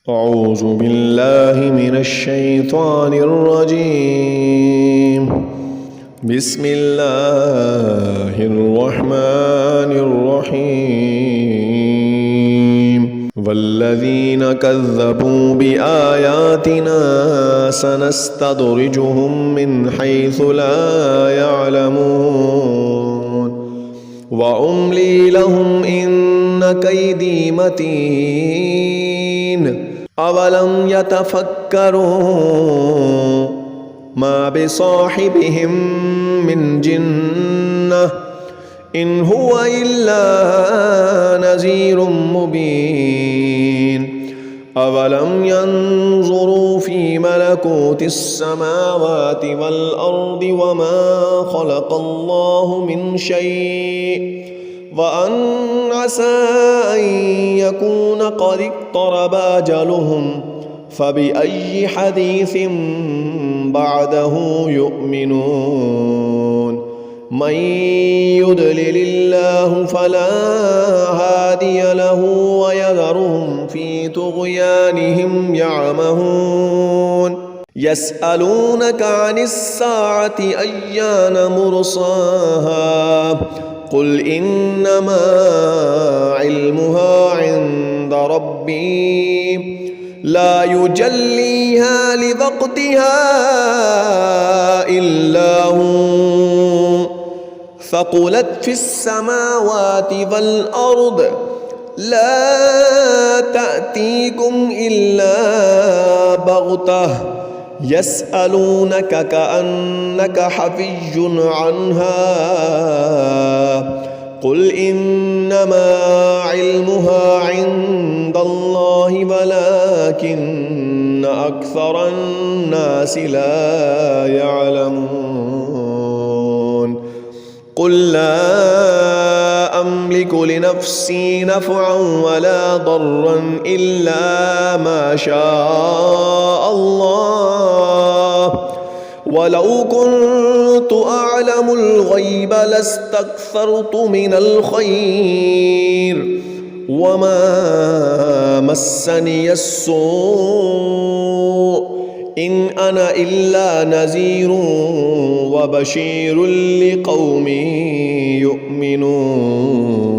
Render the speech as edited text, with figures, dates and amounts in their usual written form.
أعوذ بالله من الشيطان الرجيم. بسم الله الرحمن الرحيم. والذين كذبوا بآياتنا سنستدرجهم من حيث لا يعلمون وأملي لهم إن كيدي متين. أولم يتفكروا ما بصاحبهم من جنة إن هو إلا نذير مبين. أولم ينظروا في ملكوت السماوات والأرض وما خلق الله من شيء وأن عسى أن يكون قد اقترب أجلهم فبأي حديث بعده يؤمنون. من يضلل الله فلا هادي له ويذرهم في طغيانهم يعمهون. يسألونك عن الساعة أيان مرساها قل إنما علمها عند ربي لا يجليها لوقتها إلا هو ثقلت في السماوات والأرض لا تأتيكم إلا بغتة يسألونك كأنك حفي عنها قل إنما علمها عند الله ولكن أكثر الناس لا يعلمون. قل لا أملك لنفسي نفعا ولا ضرا إلا ما شاء الله ولو كنت أعلم الغيب لاستكثرت من الخير وما مسني السوء إن أنا إلا نذير وبشير لقوم يؤمنون.